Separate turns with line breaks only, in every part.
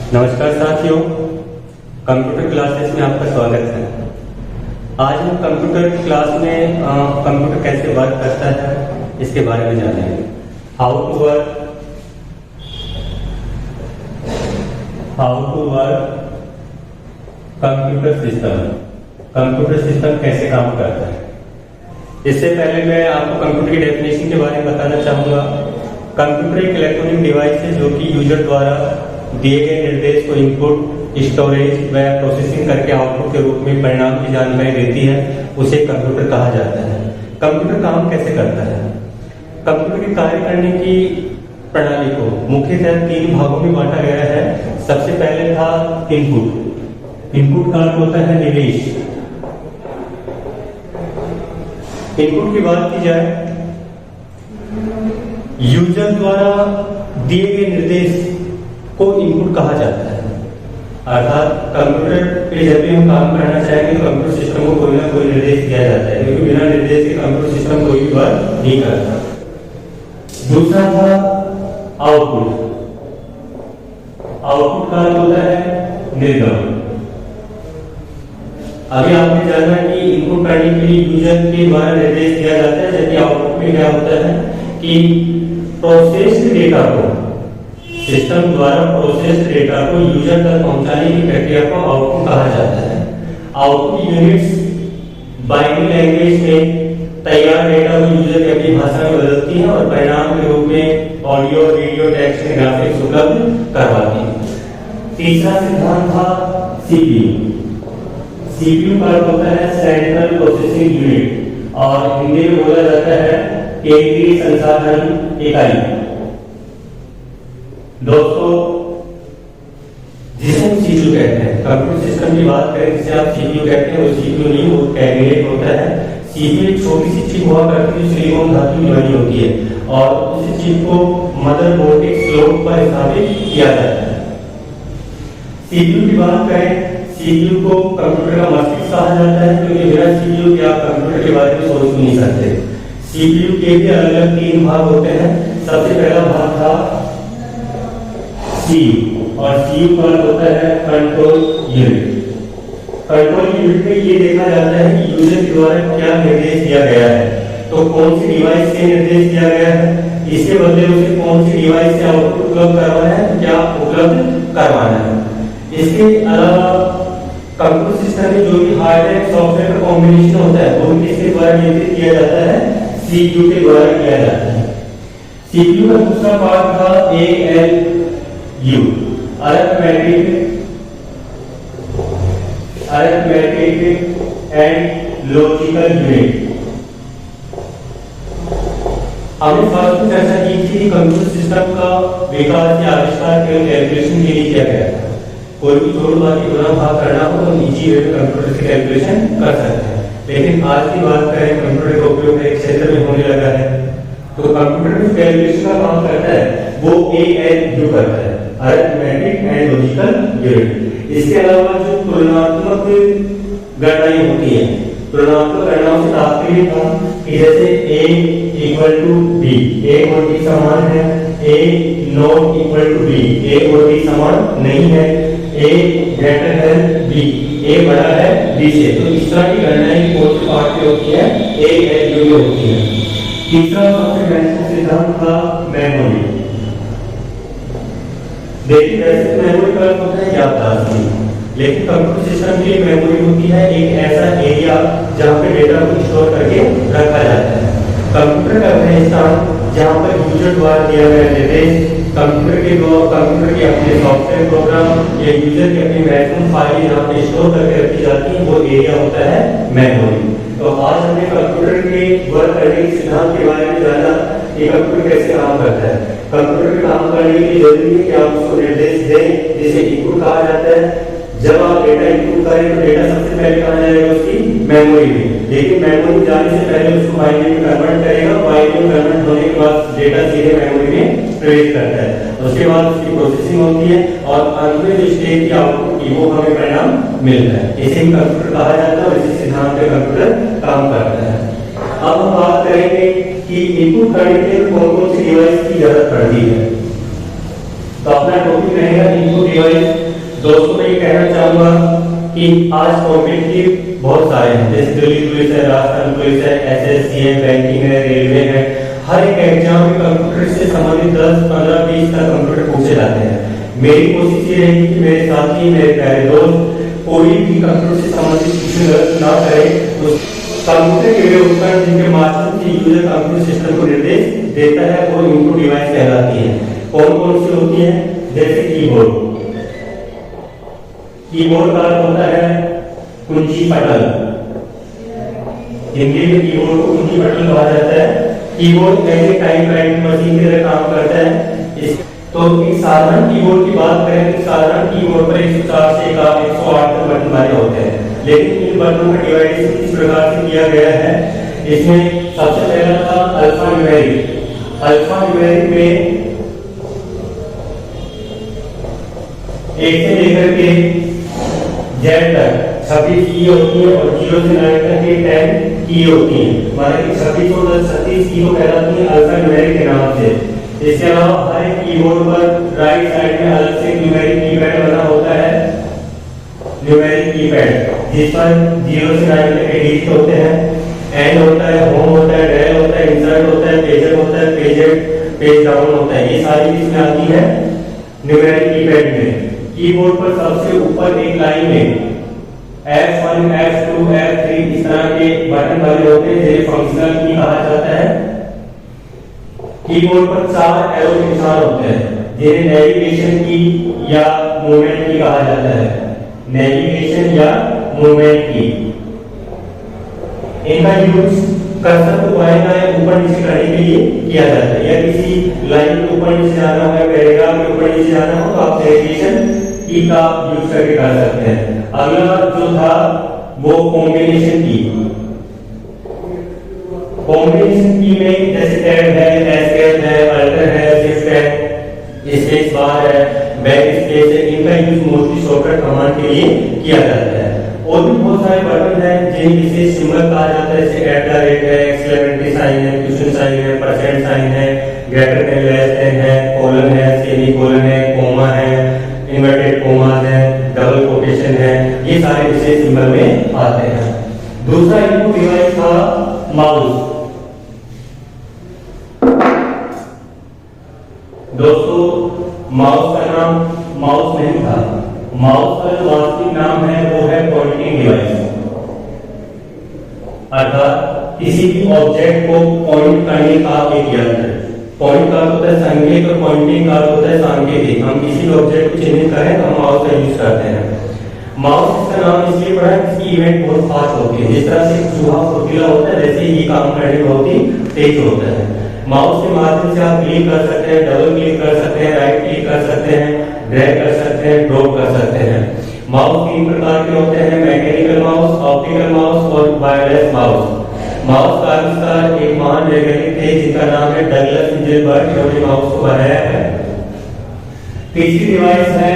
नमस्कार साथियों, computer classes में आपका स्वागत है। आज हम कंप्यूटर क्लास में कंप्यूटर कैसे वर्क करता है इसके बारे में जानेंगे। How to work computer system. Computer system कैसे काम करता है। इससे पहले मैं आपको कंप्यूटर की डेफिनेशन के बारे में बताना चाहूंगा। कंप्यूटर एक इलेक्ट्रॉनिक डिवाइस है जो कि यूजर द्वारा दिए गए निर्देश को इनपुट, स्टोरेज व प्रोसेसिंग करके आउटपुट के रूप में परिणाम की जानकारी देती है, उसे कंप्यूटर कहा जाता है। कंप्यूटर काम कैसे करता है। कंप्यूटर के कार्य करने की प्रणाली को मुख्यतः 3 भागों में बांटा गया है। सबसे पहले था इनपुट। इनपुट का अर्थ होता है निर्देश। इनपुट की बात की जाए, यूजर द्वारा दिए गए निर्देश को इनपुट कहा जाता है। अर्थात कंप्यूटर पे जब भी हम काम करना चाहेंगे तो कंप्यूटर सिस्टम को कोई ना कोई निर्देश दिया जाता है, क्योंकि बिना निर्देश के कंप्यूटर सिस्टम कोई भी वर्क नहीं करता। दूसरा था आउटपुट। आउटपुट का अर्थ होता है निर्गम। अभी आपने जाना कि इनपुट करने के लिए यूजर के द्वारा निर्देश दिया जाता है, जबकि आउटपुट में क्या होता है कि प्रोसेस्ड डेटा को, सिस्टम द्वारा प्रोसेस्ड डेटा को यूजर तक पहुंचाने की प्रक्रिया को आउटपुट कहा जाता है। आउटपुट यूनिट्स बाइनरी लैंग्वेज में तैयार डेटा को यूजर की अपनी भाषा में बदलती है और परिणाम के रूप में ऑडियो, वीडियो, टेक्स्ट, ग्राफिक्स उपलब्ध करवाती है। तीसरा सिद्धांत था सीपीयू। सीपीयू का अर्थ होता है सेंट्रल प्रोसेसिंग यूनिट और हिंदी में बोला जाता है केंद्रीय संसाधन इकाई। दोस्तों, जिसे हम सीपीयू कहते हैं, कंप्यूटर सिस्टम की बात करें जिसे आप सीपीयू कहते हैं, वो सीपीयू नहीं, वो कैबिनेट होता है। सीपीयू एक छोटी सी चिप हुआ करती है, सिलिकॉन धातु की बनी होती है और उस चिप को मदरबोर्ड के स्लोट पर स्थापित किया जाता है। सीपीयू की बात करें, सीपीयू को कंप्यूटर का मस्तिष्क कहा जाता है, क्योंकि बिना सीपीयू के आप कंप्यूटर के बारे में सोच नहीं सकते। सीपीयू के भी अलग अलग 3 भाग होते हैं। सबसे पहला भाग था सीयू और सीयू का अर्थ होता है कंट्रोल यूनिट। कंट्रोल यूनिट में ये देखा जाता है कि यूजर के द्वारा क्या निर्देश दिया गया है, तो कौन सी डिवाइस से निर्देश दिया गया है, इसके बदले उसे कौन सी डिवाइस से आउटपुट उपलब्ध करवाना है, क्या उपलब्ध करवाना है। इसके अलावा कंप्यूटर सिस्टम में जो भी हार्डवेयर सॉफ्टवेयर का कॉम्बिनेशन होता है वो किसके द्वारा नियंत्रित किया जाता है, सीपीयू के द्वारा किया जाता है। सीपीयू का दूसरा पार्ट था ALU, arithmetic and logical unit. हमने फर्स्ट में चर्चा की थी कि कंप्यूटर सिस्टम का विकास या आविष्कार केवल कैलकुलेशन के लिए किया गया था। कोई भी जोड़ भाग की गुणा भाग करना हो तो इजी वे में कंप्यूटर से कैलकुलेशन कर सकते हैं। लेकिन आज की बात करें, कंप्यूटर का उपयोग हर क्षेत्र में होने लगा है, तो कंप्यूटर में कैलकुलेशन का काम करता है वो ALU करता है, अरिथमेटिक एंड लॉजिकल यूनिट। इसके अलावा जो तुलनात्मक गणनाएं होती है, तुलनात्मक गणनाओं से तात्पर्य था कि जैसे A equal to B, A और B समान है, A not equal to B, A और B समान नहीं है, A greater than B, A बड़ा है B से। तो इस तरह की गणनाएं कौन से पार्ट में होती है, ALU में होती है। तीसरा सबसे महत्वपूर्ण सिद्धांत था मेमोरी। देखिए, वैसे मेमोरी का अर्थ होता है याददाश्त, लेकिन कंप्यूटर सिस्टम की मेमोरी होती है एक ऐसा एरिया जहां पे डेटा को स्टोर करके रखा जाता है। कंप्यूटर का वह स्थान जहां पर यूजर द्वारा दिया गया निर्देश कंप्यूटर के अपने सॉफ्टवेयर प्रोग्राम या यूजर के अपनी महत्वपूर्ण फाइल जहां पे स्टोर करके रखी जाती है, वो एरिया होता है मेमोरी। तो आज हमने कंप्यूटर के वर्क करने के सिद्धांत के बारे में जाना कि कंप्यूटर कैसे काम करता है। कंप्यूटर के काम करने के लिए जरूरी है कि आप उसको निर्देश दें, जिसे इनपुट कहा जाता है। जब आप डेटा इनपुट करें तो डेटा सबसे पहले कहां जाएगा, उसकी मेमोरी में। लेकिन मेमोरी जाने से पहले उसको बाइनरी में कन्वर्ट करेगा। बाइनरी में कन्वर्ट होने के बाद डेटा सीधे मेमोरी में प्रवेश करता है। उसके बाद उसकी प्रोसेसिंग होती है और अंत में जो स्टेट की आउटपुट की वो हमें परिणाम मिलता है। इसे ही कंप्यूटर कहा जाता है और इसी सिद्धांत पे कंप्यूटर काम करता है। अब हम बात करेंगे कि इनपुट करने के लिए कौन कौन सी डिवाइस की जरूरत पड़ती है। तो अपना टॉपिक रहेगा इनपुट डिवाइस। दोस्तों मैं ये कहना चाहूंगा कि आज कॉम्पिटिटिव बहुत सारे हैं, जैसे दिल्ली पुलिस है, राजस्थान पुलिस है, एसएससी है, बैंकिंग है, रेलवे है। हर एक एग्जाम में कंप्यूटर से संबंधित 10, 15, 20 तक कंप्यूटर पूछे जाते हैं। मेरी कोशिश ये रहेगी कि मेरे साथी, मेरे प्यारे दोस्त कोई भी कंप्यूटर से संबंधित कुछ गलत ना करे। उस कंप्यूटर के वे उपकरण जिनके माध्यम से यूजर कंप्यूटर सिस्टम को निर्देश देता है वो इनपुट डिवाइस कहलाती है। कौन कौन सी होती है? जैसे कीबोर्ड। कीबोर्ड का अर्थ होता है कुंजी पटल। हिंदी में कीबोर्ड को कुंजी पटल कहा जाता है। कीबोर्ड ऐसे टाइप राइटिंग मशीन की तरह काम करता है। तो एक साधारण कीबोर्ड की बात करें तो साधारण कीबोर्ड पर 104 से 108 तक बटन वाले होते हैं, लेकिन इन बटनों का डिवाइडेशन इस प्रकार से किया गया है। इसमें सबसे पहला था अल्फा न्यूमेरिक। अल्फा न्यूमेरिक में 1 से लेकर के Z तक 26 की होती है और 0 से 9 तक के 10 की होती है। माना कि 26 और 36 की कहलाती है अल्फा न्यूमेरिक के नाम से। इसके अलावा हर एक कीबोर्ड पर राइट साइड में अलग से न्यूमेरिक कीपैड बना होता है। न्यूमेरिक कीपैड जिस पर 0 से 9 तक के डिजिट होते हैं। एंड होता है, होम होता है, डेल होता है, इंसर्ट होता है, पेजर होता है, पेज डाउन होता है। ये सारी इसमें आती है न्यूमेरिक कीपैड में। कीबोर्ड पर सबसे ऊपर एक लाइन में F1, F2, F3 इस तरह के बटन वाले होते हैं जिन्हें फंक्शनल की कहा जाता है। कीबोर्ड पर 4 एरो के निशान होते हैं जिन्हें नेविगेशन की या मूवमेंट की कहा जाता है। नेविगेशन या मूवमेंट की। इनका यूज कर्सर को बाएं दाएं ऊपर नीचे करने के लिए किया जाता है, या किसी लाइन के ऊपर नीचे जाना हो या पैराग्राफ के ऊपर नीचे जाना हो तो आप नेविगेशन की का यूज करके कर सकते हैं। अगला जो था वो कॉम्बिनेशन की। कॉम्बिनेशन की में जैसे टैब है, एस्केप है, अल्टर है, शिफ्ट है, स्पेस बार है, बैक स्पेस है। इनका यूज मोस्टली शॉर्टकट कमांड के लिए किया जाता है। और भी बहुत सारे बटन हैं जिन्हें विशेष सिंबल कहा जाता है, जैसे @ है, एक्सक्लेमेटरी साइन है, क्वेश्चन साइन है, परसेंट साइन है, ग्रेटर देन लेस देन है, कोलन है, सेमीकोलन है, कोमा है, इन्वर्टेड कोमास है, डबल कोटेशन है। ये सारे विशेष सिंबल में आते हैं। दूसरा इनपुट डिवाइस था माउस। दोस्तों माउस का नाम माउस नहीं था। माउस का जो वास्तविक नाम है वो है पॉइंटिंग डिवाइस। अर्थात किसी भी ऑब्जेक्ट को पॉइंट करने का एक यंत्र। पॉइंट का होता है संकेत और पॉइंटिंग का होता है सांकेतिक। हम किसी भी ऑब्जेक्ट को चिन्हित करें तो हम माउस का यूज करते हैं। माउस का नाम इसलिए पड़ा है इसकी इवेंट बहुत फास्ट होती है। जिस तरह से चूहा फुर्तीला होता है वैसे ये काम करने में बहुत ही तेज होता है। माउस के माध्यम से आप क्लिक कर सकते हैं, डबल क्लिक कर सकते हैं, राइट क्लिक कर सकते हैं, ड्रैग कर सकते हैं, ड्रॉप कर सकते हैं। माउस 3 प्रकार के होते हैं, मैकेनिकल माउस, ऑप्टिकल माउस और वायरलेस माउस। माउस का आविष्कार एक महान वैज्ञानिक थे जिनका नाम है डगलस एंजेलबर्ग, जिन्होंने माउस को बनाया है। तीसरी डिवाइस है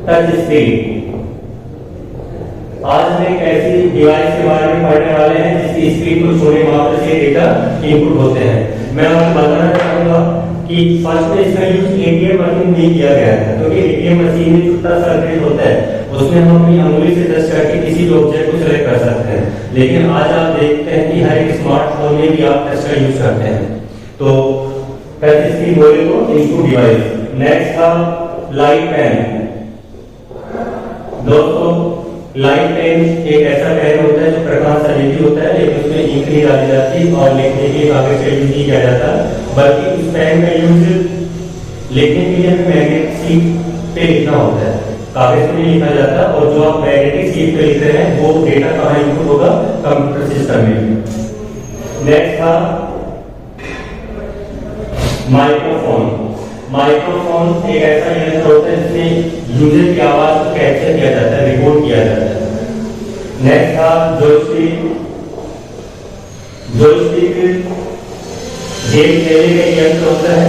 टच स्क्रीन। आज हम एक ऐसी डिवाइस के बारे में पढ़ने वाले हैं जिसकी स्क्रीन को छूने मात्र से डेटा इनपुट होते हैं। मैं आपको बताना चाहूंगा कि फर्स्ट में इसका यूज एटीएम मशीन में किया गया है, क्योंकि एटीएम मशीन में छोटा सर्किट होता है, उसमें हम अपनी उंगली से टच करके किसी भी ऑब्जेक्ट को सेलेक्ट कर सकते हैं। लेकिन आज आप देखते हैं कि हर एक स्मार्टफोन में भी आप टच का यूज करते हैं। तो टच स्क्रीन बोले तो इनपुट डिवाइस। नेक्स्ट था लाइट पेन। दोस्तों लाइट पेन एक ऐसा पेन होता है जो प्रकाश संवेदी होता है, लेकिन उसमें इंक नहीं डाली जाती और लिखने के लिए कागज का यूज नहीं किया जाता, बल्कि उस पेन का यूज लिखने के लिए हमें मैग्नेटिक शीट पे लिखना होता है। कागज पे नहीं लिखा जाता, और जो आप मैग्नेटिक शीट पे लिख रहे हैं वो डेटा कहाँ इनपुट होगा? कंप्यूटर सिस्टम में। नेक्स्ट था माइक्रोफोन। माइक्रोफोन एक ऐसा यंत्र होता है जिसमें यूजर की आवाज को कैप्चर किया जाता है, रिकॉर्ड किया जाता है। नेक्स्ट था जॉयस्टिक। जॉयस्टिक गेम खेलने का यंत्र होता है,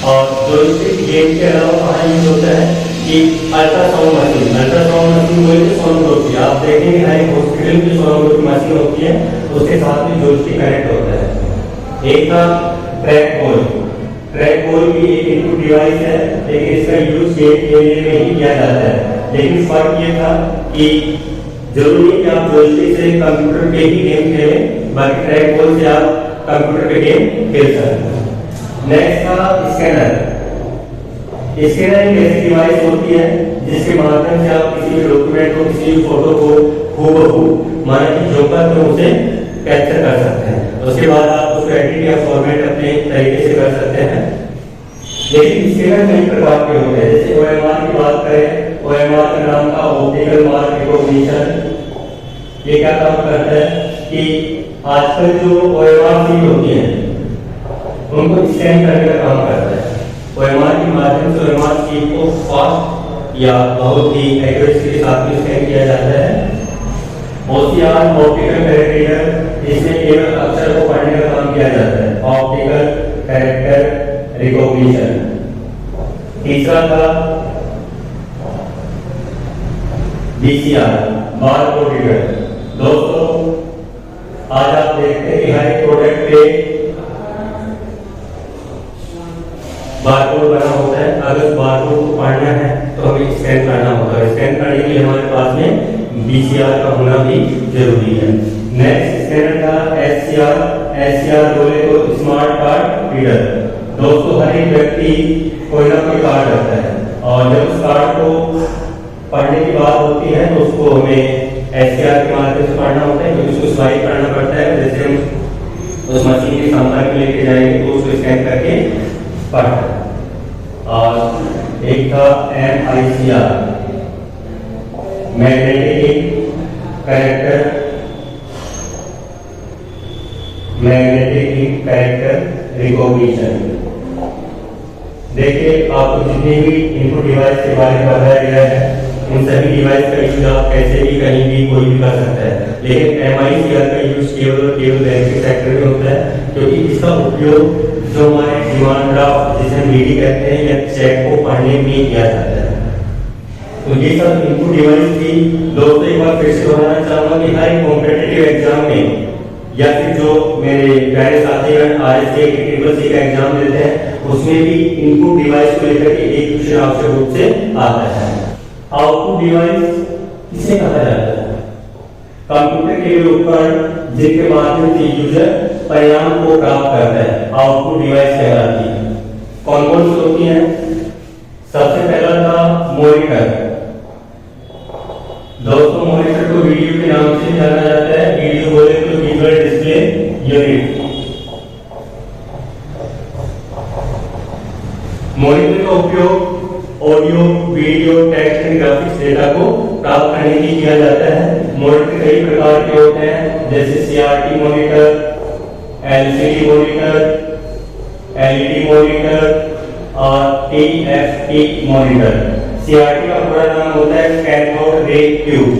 और जॉयस्टिक गेम के अलावा कहाँ यूज होता है कि अल्ट्रासाउंड मशीन। अल्ट्रासाउंड मशीन कोई भी सोनोग्राफी आप देखेंगे हर एक हॉस्पिटल में सोनोग्राफी मशीन होती है, उसके साथ में जॉयस्टिक कनेक्ट होता है। एक था ट्रैक बॉल। ट्रैक बॉल भी एक इनपुट डिवाइस है, लेकिन इसका यूज गेम खेलने में ही किया जाता है। लेकिन फर्क ये था कि जरूरी है कि आप जोयस्टिक से कंप्यूटर पे ही गेम खेलें, बाकी ट्रैक बॉल से आप कंप्यूटर पे गेम खेल सकते हैं। नेक्स्ट था स्कैनर। स्कैनर एक ऐसी डिवाइस होती है जिसके माध्यम से आप किसी भी डॉक्यूमेंट को, किसी भी फोटो को हूबहू माना कि जो का तो उसे कैप्चर कर सकते हैं। उसके बाद आप उसको एडिट या फॉर्मेट अपने तरीके से कर सकते हैं। लेकिन स्कैनर कई प्रकार के होते हैं। जैसे OMR की बात करें, OMR का नाम था ऑप्टिकल मार्क रिकॉग्निशन। ये क्या काम करता है कि आजकल जो OMR शीट होती है उनको स्कैन करने का काम करता है। OMR के माध्यम से OMR शीट को फास्ट या बहुत ही एक्यूरेसी के साथ में स्कैन किया जाता है। OCR ऑप्टिकल कैरेक्टर, इसमें केवल अक्षर को पढ़ने का काम किया जाता है, ऑप्टिकल कैरेक्टर रिकॉग्निशन। तीसरा था BCR, बारकोड रीडर। दोस्तों आज आप देखते हैं कि हर एक प्रोडक्ट पे बारकोड बना होता है। अगर बारकोड को पढ़ना है तो हमें स्कैन करना होगा। स्कैन करने के लिए हमारे पास में BCR का होना भी जरूरी है। नेक्स्ट स्कैनर था SCR। SCR बोले तो स्मार्ट कार्ड रीडर। दोस्तों हर एक व्यक्ति कोई ना कोई कार्ड रखता है और जब उस कार्ड को पढ़ने की बात होती है तो उसको हमें SCR के माध्यम से पढ़ना होता है, क्योंकि उसको स्वाइप करना पड़ता है। जैसे हम उस मशीन के संपर्क में लेके जाएंगे तो उसको स्कैन करके पढ़ना है। और एक था MICR, मैग्नेटिक कैरेक्टर रिकॉग्निशन। देखिए आपको जितनी भी इनपुट डिवाइस के बारे में बताया गया है उन सभी डिवाइस का यूज आप कैसे भी कहीं भी कोई भी कर सकता है। लेकिन MICR का यूज केवल बैंक के सेक्टर में होता है, क्योंकि इसका उपयोग जो हमारे डिमांड ड्राफ्ट जिसे हम DD कहते हैं या चेक को पढ़ने में किया जाता है। तो ये सब इनपुट डिवाइस थी। दोस्तों एक बार फिर से दोहराना चाहूंगा कि हर कॉम्पिटिटिव एग्जाम में या फिर जो मेरे प्यारे साथीगण RSC ट्रिपल का एग्जाम देते हैं उसमें भी इनपुट डिवाइस को लेकर के एक क्वेश्चन आवश्यक रूप से आता है। आउटपुट डिवाइस किसे कहा जाता है? कंप्यूटर के वे उपकरण जिनके माध्यम से यूजर परिणाम को प्राप्त करता है, आउटपुट डिवाइस कहलाती है। कौन कौन सी होती हैं? सबसे पहला था मॉनिटर। दोस्तों मॉनिटर को वीडियो के नाम से जाना जाता है। वीडियो बोले तो विजुअल डिस्प्ले यूनिट। मॉनिटर का उपयोग audio, video, text and graphics data को प्राप्त करने के लिए किया जाता है। मॉनिटर कई प्रकार के होते हैं, जैसे CRT monitor, LCD monitor, LED monitor और TFT मॉनिटर। CRT का पूरा नाम होता है कैथोड रे ट्यूब।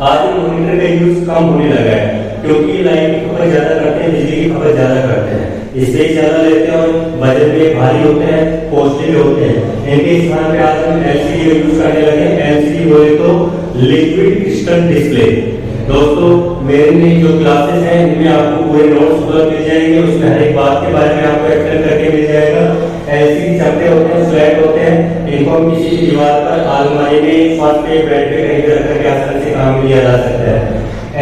आज मॉनिटर का यूज कम होने लगा है क्योंकि लाइट की खपत ज्यादा करते हैं, बिजली की खपत ज्यादा करते हैं, स्पेस ज्यादा लेते हैं और बजट में भारी होते हैं, कॉस्टली होते हैं। इनके स्थान पे आज हम LCD का यूज करने लगे हैं। LCD बोले तो लिक्विड क्रिस्टल डिस्प्ले। दोस्तों मेरे जो क्लासेस हैं इनमें आपको पूरे नोट्स उपलब्ध मिल जाएंगे, उसमें हर एक बात के बारे में आपको एक्सप्लेन करके मिल जाएगा। LCD चपटे होते हैं, फ्लैट होते हैं, इनको हम किसी दीवार पर, अलमारी में, फर्श पे, बेड पे कहीं भी रख करके आसानी से काम लिया जा सकता है।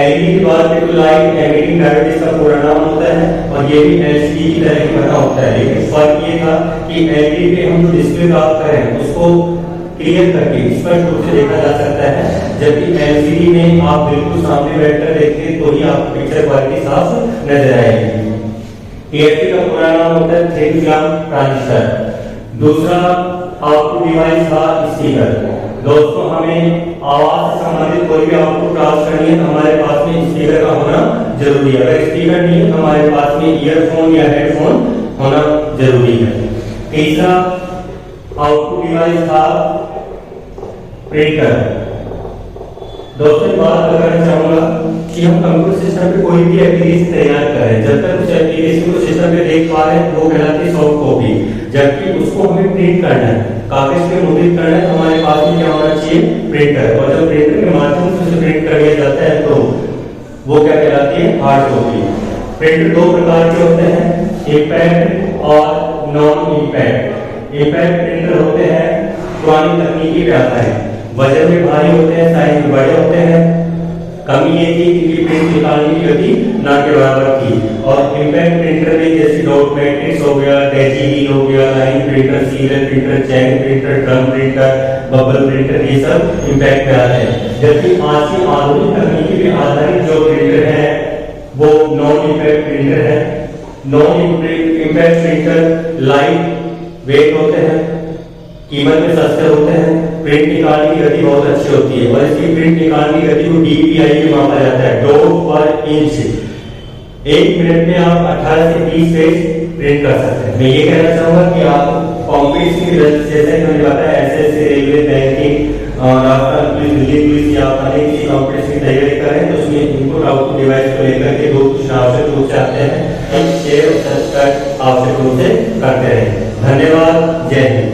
LED की बात करें तो लाइट एमिटिंग डायोड इसका पूरा नाम होता है और ये भी LCD की तरह ही बना होता है। लेकिन फर्क ये था कि LED पे हम जो डिस्प्ले प्राप्त करें उसको क्लियर करके स्पष्ट रूप से देखा जा सकता है, जबकि LCD में आप बिल्कुल सामने बैठकर देखते तो ही आपको पिक्चर क्वालिटी साफ नजर आएगी। TFT का पूरा नाम होता है थिन फिल्म ट्रांजिस्टर। दूसरा आउटपुट डिवाइस था स्पीकर। दोस्तों हमें आवाज से संबंधित कोई भी आउटपुट प्राप्त करनी है तो हमारे पास में स्पीकर का होना जरूरी है। अगर स्पीकर नहीं है तो हमारे पास में ईयरफोन या हेडफोन होना जरूरी है। तीसरा आउटपुट डिवाइस था प्रिंटर। दोस्तों बात करना चाहूंगा कि हम कंप्यूटर सिस्टम पे कोई भी एप्लीकेशन तैयार करें, जब तक उस एप्लीकेशन को सिस्टम पे देख पा रहे हैं वो कहलाती है सॉफ्ट कॉपी, जबकि उसको हमें प्रिंट करना है, कागज पे मुद्रित करना है तो हमारे पास में क्या होना चाहिए? प्रिंटर। और जब प्रिंटर के माध्यम से उसे प्रिंट कर दिया जाता है तो वो क्या कहलाती है? Hard copy. प्रिंटर दो प्रकार के होते हैं, इंपैक्ट और नॉन इंपैक्ट। इंपैक्ट प्रिंटर होते हैं पुरानी तकनीकी पे आता है, वजन में भारी होते हैं, साइज में बड़े होते हैं। कमी ये थी कि इनकी प्रिंट निकालने की गति ना के बराबर थी। और इम्पैक्ट प्रिंटर में जैसे डॉट मैट्रिक्स हो गया, डेजी हो गया, line printer, serial printer, chain printer, drum printer, bubble printer, ये सब इम्पैक्ट में आते हैं। जबकि आज की आधुनिक तकनीकी पे आधारित जो प्रिंटर है वो नॉन इम्पैक्ट प्रिंटर है। Non impact printer light weight होते हैं, कीमत में सस्ते होते हैं, प्रिंट निकालने की गति बहुत अच्छी होती है और इसकी प्रिंट निकालने की गति को डीपीआई में मापा जाता है, डॉट पर इंच। 1 मिनट में आप 18 से 20 पेज प्रिंट कर सकते हैं। मैं ये कहना चाहूंगा कि आप कॉम्पिटिशन की जैसे कि मैंने बताया एसएससी, रेलवे, बैंकिंग और आपका दिल्ली पुलिस या अनेक किसी कॉम्पिटिशन की तैयारी करें तो उसमें इनपुट आउटपुट डिवाइस को लेकर के दो कुछ आवश्यक रूप से आते हैं, शेयर और सब्सक्राइब आवश्यक रूप से करते रहें। धन्यवाद। जय हिंद।